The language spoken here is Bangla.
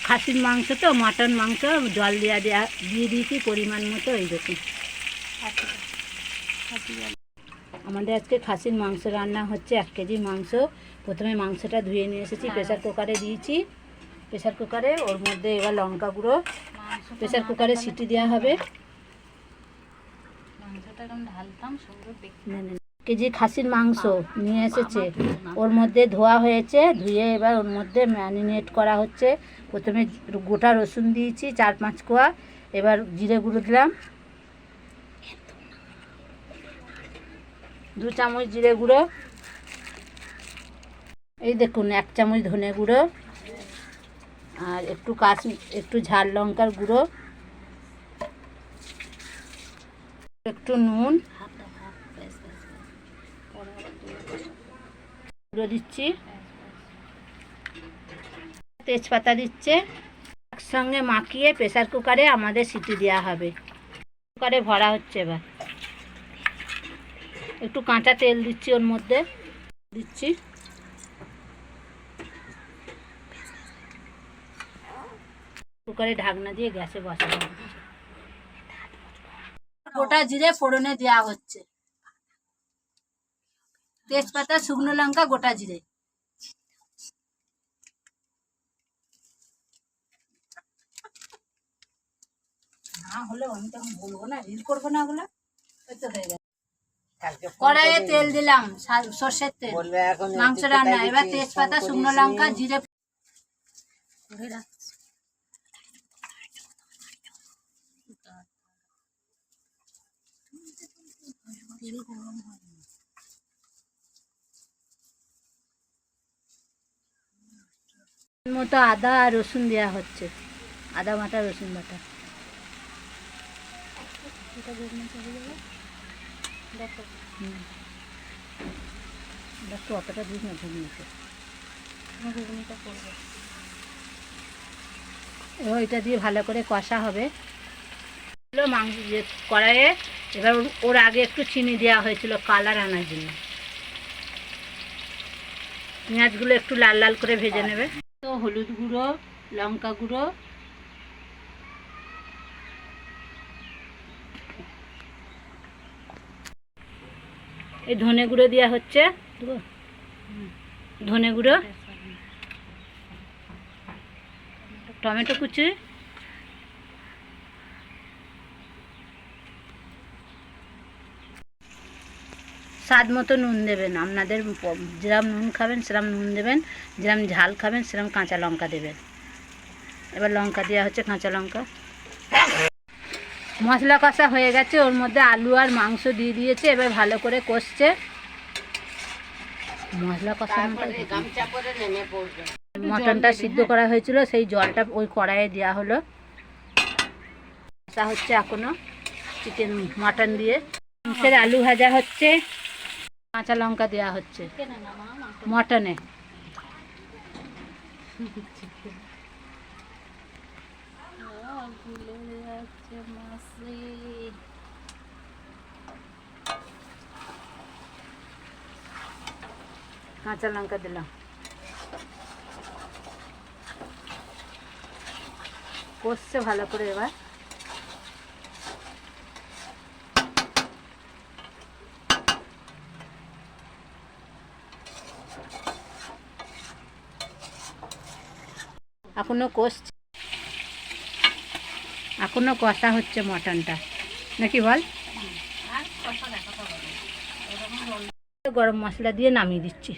খাসির মাংস তো মটন মাংস জল দিয়ে দিয়েছি পরিমাণ মতো। এই দেখুন আমাদের আজকে খাসির মাংস রান্না হচ্ছে। 1 কেজি মাংস। প্রথমে মাংসটা ধুয়ে নিয়ে এসেছি, প্রেসার কুকারে দিয়েছি। প্রেসার কুকারে ওর মধ্যে এবার লঙ্কা গুঁড়ো, প্রেসার কুকারে সিটি দেওয়া হবে। কেজি খাসির মাংস নিয়ে এসেছে, ওর মধ্যে ধোয়া হয়েছে। ধুয়ে এবার ওর মধ্যে ম্যারিনেট করা হচ্ছে। প্রথমে গোটা রসুন দিয়েছি 4-5 কোয়া। এবার জিরে গুঁড়ো দিলাম 2 চামচ জিরে গুঁড়ো। এই দেখুন 1 চামচ ধনে গুঁড়ো, আর একটু ঝাল লঙ্কার গুঁড়ো, একটু নুন গুঁড়ো দিচ্ছি, তেজপাতা দিচ্ছে। একসঙ্গে মাখিয়ে প্রেসার কুকারে আমাদের সিটি দেওয়া হবে। কুকারে ভরা হচ্ছে। এবার একটু কাঁচা তেল দিচ্ছি, ওর মধ্যে দিচ্ছি। কুকারে ঢাকনা দিয়ে গ্যাসে বসানো হচ্ছে। গোটা জিরে ফোড়নে দেওয়া হচ্ছে, তেজপাতা, শুকনো লঙ্কা, গোটা জিরে। না হলে আমি তখন বলবো না, রিল করবো না ওগুলো। কড়াইয়ে তেল দিলাম, সর্ষের তেল, মাংস রান্না। এবার তেজপাতা, শুকনো লঙ্কা, জিরে মতো আদা আর রসুন দেওয়া হচ্ছে। আদা বাটা, রসুন বাটা। দেখো অতটা দিস না, ঘুগনিতে করবো। এবার এটা দিয়ে ভালো করে কষা হবে মাংস কড়াইয়ে। এবার ওর আগে একটু চিনি দেওয়া হয়েছিল কালার আনার জন্য। পেঁয়াজগুলো একটু লাল লাল করে ভেজে নেবে। তো হলুদ গুঁড়ো, লঙ্কা গুঁড়ো, এই ধনে গুঁড়ো দেওয়া হচ্ছে, ধনে গুঁড়ো, টমেটো কুচি, স্বাদ মতো নুন দেবেন। আপনাদের যেরকম নুন খাবেন সেরকম নুন দেবেন, যেরকম ঝাল খাবেন সেরকম কাঁচা লঙ্কা দেবেন। এবার লঙ্কা দেওয়া হচ্ছে, কাঁচা লঙ্কা। মশলা কষা হয়ে গেছে, ওর মধ্যে আলু আর মাংস দিয়ে দিয়েছে। এবার ভালো করে কষছে। মশলা কষা মটনটা সিদ্ধ করা হয়েছিল, সেই জলটা ওই কড়াইয়ে দেওয়া হলো। কষা হচ্ছে এখনো চিকেন মটন দিয়ে। মাংসের আলু ভাজা হচ্ছে, কাঁচা লঙ্কা দেওয়া হচ্ছে মটনে। কাঁচা লঙ্কা দিলাম, কষছে ভালো করে। এবার এখনো কষছে, এখনো কষা হচ্ছে মটনটা, নাকি বল? গরম মশলা দিয়ে নামিয়ে দিচ্ছি।